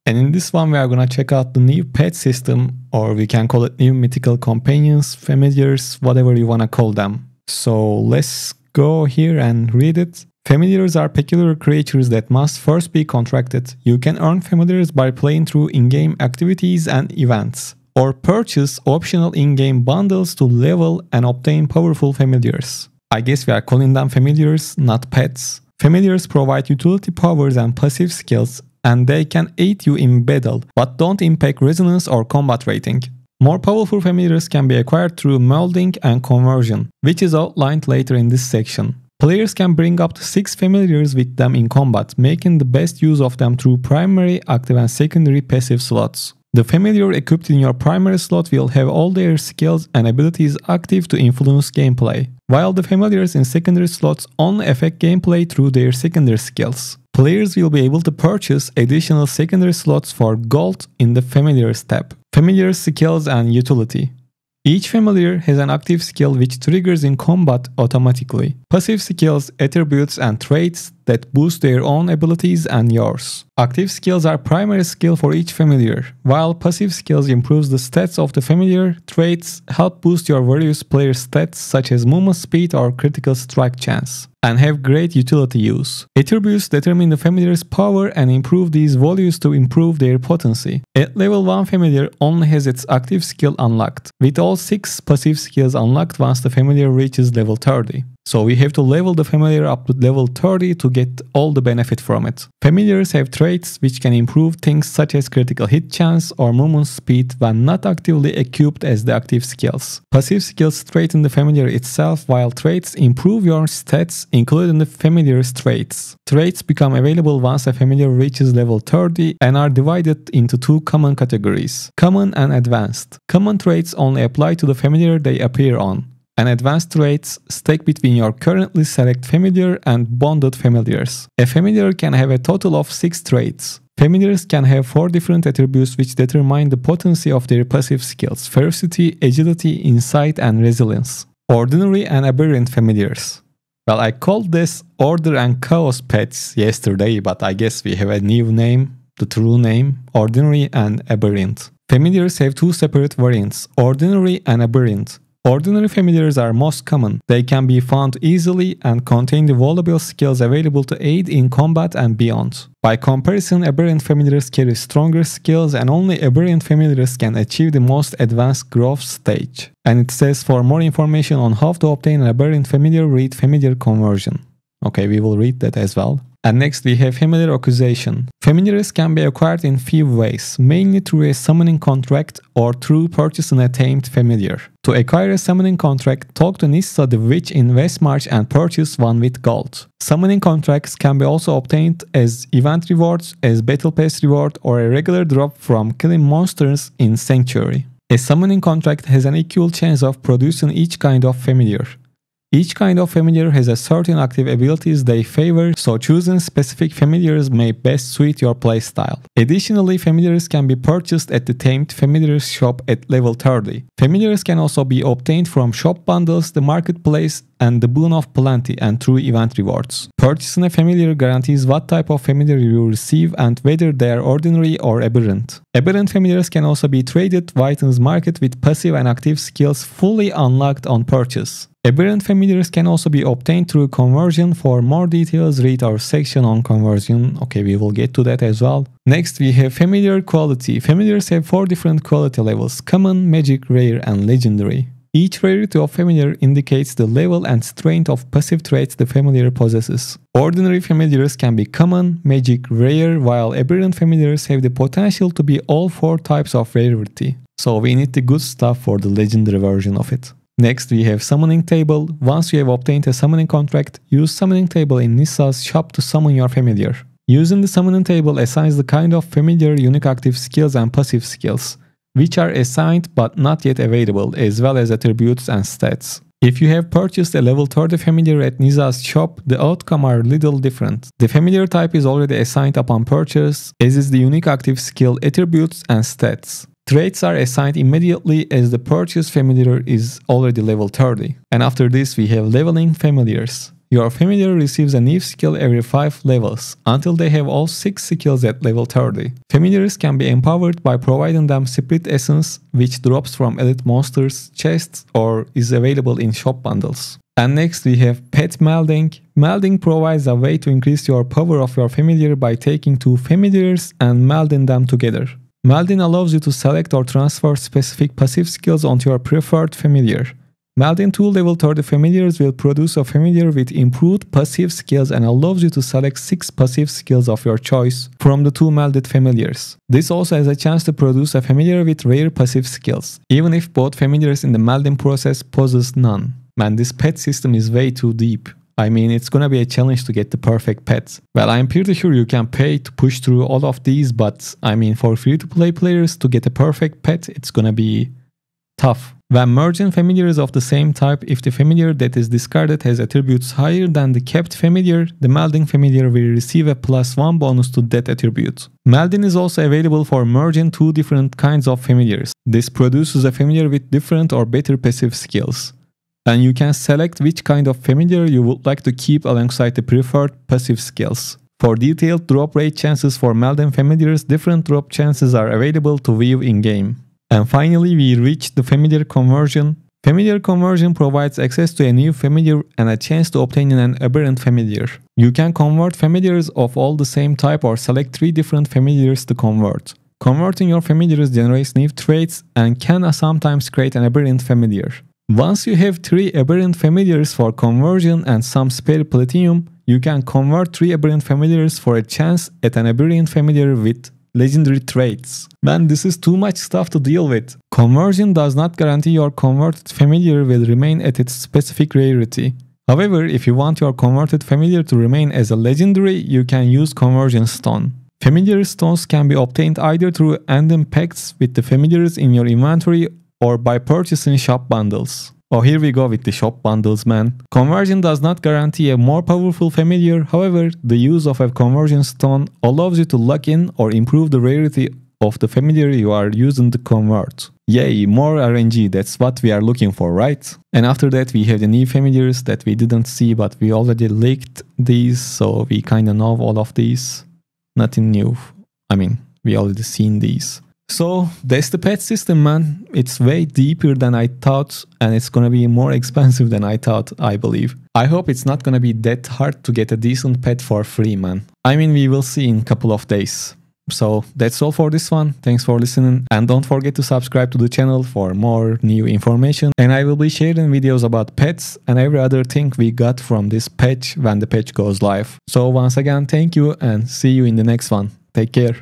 And in this one, we are gonna check out the new pet system, or we can call it new mythical companions, familiars, whatever you wanna call them. So let's go here and read it. Familiars are peculiar creatures that must first be contracted. You can earn familiars by playing through in-game activities and events, or purchase optional in-game bundles to level and obtain powerful familiars. I guess we are calling them familiars, not pets. Familiars provide utility powers and passive skills, and they can aid you in battle, but don't impact resonance or combat rating. More powerful familiars can be acquired through molding and conversion, which is outlined later in this section. Players can bring up to 6 familiars with them in combat, making the best use of them through primary, active and secondary passive slots. The familiar equipped in your primary slot will have all their skills and abilities active to influence gameplay, while the familiars in secondary slots only affect gameplay through their secondary skills. Players will be able to purchase additional secondary slots for gold in the Familiars tab. Familiar skills and utility. Each familiar has an active skill which triggers in combat automatically. Passive skills, attributes and traits that boost their own abilities and yours. Active skills are primary skill for each familiar, while passive skills improves the stats of the familiar. Traits help boost your various player stats such as movement speed or critical strike chance, and have great utility use. Attributes determine the familiar's power and improve these values to improve their potency. At level 1 familiar only has its active skill unlocked, with all 6 passive skills unlocked once the familiar reaches level 30. So we have to level the familiar up to level 30 to get all the benefit from it. Familiars have traits which can improve things such as critical hit chance or movement speed when not actively equipped as the active skills. Passive skills straighten the familiar itself, while traits improve your stats, including the familiar's traits. Traits become available once a familiar reaches level 30 and are divided into 2 common categories: common and advanced. Common traits only apply to the familiar they appear on, and advanced traits stack between your currently select familiar and bonded familiars. A familiar can have a total of 6 traits. Familiars can have 4 different attributes which determine the potency of their passive skills: ferocity, agility, insight, and resilience. Ordinary and aberrant familiars. Well, I called this Order and Chaos pets yesterday, but I guess we have a new name, the true name, Ordinary and Aberrant. Familiars have 2 separate variants, Ordinary and Aberrant. Ordinary familiars are most common. They can be found easily and contain the valuable skills available to aid in combat and beyond. By comparison, aberrant familiars carry stronger skills, and only aberrant familiars can achieve the most advanced growth stage. And it says for more information on how to obtain an aberrant familiar, read Familiar Conversion. Okay, we will read that as well. And next we have Familiar Acquisition. Familiars can be acquired in few ways, mainly through a summoning contract or through purchasing a tamed familiar. To acquire a summoning contract, talk to Nissa the Witch in Westmarch and purchase one with gold. Summoning contracts can be also obtained as event rewards, as battle pass reward, or a regular drop from killing monsters in Sanctuary. A summoning contract has an equal chance of producing each kind of familiar. Each kind of familiar has a certain active abilities they favor, so choosing specific familiars may best suit your playstyle. Additionally, familiars can be purchased at the Tamed Familiars shop at level 30. Familiars can also be obtained from shop bundles, the marketplace, and the Boon of Plenty, and through event rewards. Purchasing a familiar guarantees what type of familiar you will receive and whether they are ordinary or aberrant. Aberrant familiars can also be traded Wyton's market with passive and active skills fully unlocked on purchase. Aberrant familiars can also be obtained through conversion. For more details, read our section on conversion. Okay, we will get to that as well. Next, we have familiar quality. Familiars have 4 different quality levels: common, magic, rare, and legendary. Each rarity of familiar indicates the level and strength of passive traits the familiar possesses. Ordinary familiars can be common, magic, rare, while aberrant familiars have the potential to be all 4 types of rarity. So we need the good stuff for the legendary version of it. Next, we have Summoning Table. Once you have obtained a summoning contract, use Summoning Table in Nissa's shop to summon your familiar. Using the Summoning Table assigns the kind of familiar, unique active skills and passive skills, which are assigned but not yet available, as well as attributes and stats. If you have purchased a level 30 familiar at Nissa's shop, the outcome are little different. The familiar type is already assigned upon purchase, as is the unique active skill, attributes, and stats. Traits are assigned immediately as the purchased familiar is already level 30. And after this we have leveling familiars. Your familiar receives a new skill every 5 levels, until they have all 6 skills at level 30. Familiars can be empowered by providing them Spirit Essence, which drops from elite monsters, chests, or is available in shop bundles. And next we have Pet Melding. Melding provides a way to increase your power of your familiar by taking 2 familiars and melding them together. Melding allows you to select or transfer specific passive skills onto your preferred familiar. Melding 2 level 30 familiars will produce a familiar with improved passive skills and allows you to select 6 passive skills of your choice from the 2 melded familiars. This also has a chance to produce a familiar with rare passive skills, even if both familiars in the melding process possess none. Man, this pet system is way too deep. I mean, it's gonna be a challenge to get the perfect pets. Well, I'm pretty sure you can pay to push through all of these, but I mean, for free-to-play players to get a perfect pet, it's gonna be tough. When merging familiars of the same type, if the familiar that is discarded has attributes higher than the kept familiar, the melding familiar will receive a +1 bonus to that attribute. Melding is also available for merging 2 different kinds of familiars. This produces a familiar with different or better passive skills. And you can select which kind of familiar you would like to keep alongside the preferred passive skills. For detailed drop rate chances for melding familiars, different drop chances are available to view in-game. And finally, we reached the familiar conversion. Familiar conversion provides access to a new familiar and a chance to obtain an aberrant familiar. You can convert familiars of all the same type or select 3 different familiars to convert. Converting your familiars generates new traits and can sometimes create an aberrant familiar. Once you have 3 aberrant familiars for conversion and some spare platinum, you can convert 3 aberrant familiars for a chance at an aberrant familiar with legendary traits. Man, this is too much stuff to deal with. Conversion does not guarantee your converted familiar will remain at its specific rarity. However, if you want your converted familiar to remain as a legendary, you can use Conversion Stone. Familiar stones can be obtained either through ending pacts with the familiars in your inventory or by purchasing shop bundles. Oh, here we go with the shop bundles, man. Conversion does not guarantee a more powerful familiar, however, the use of a conversion stone allows you to lock in or improve the rarity of the familiar you are using to convert. Yay, more RNG, that's what we are looking for, right? And after that we have the new familiars that we didn't see, but we already leaked these, so we kinda know all of these. Nothing new. I mean, we already seen these. So that's the pet system, man. It's way deeper than I thought, and it's gonna be more expensive than I thought, I believe. I hope it's not gonna be that hard to get a decent pet for free, man. I mean, we will see in a couple of days. So that's all for this one. Thanks for listening, and don't forget to subscribe to the channel for more new information. And I will be sharing videos about pets and every other thing we got from this patch when the patch goes live. So once again, thank you and see you in the next one. Take care.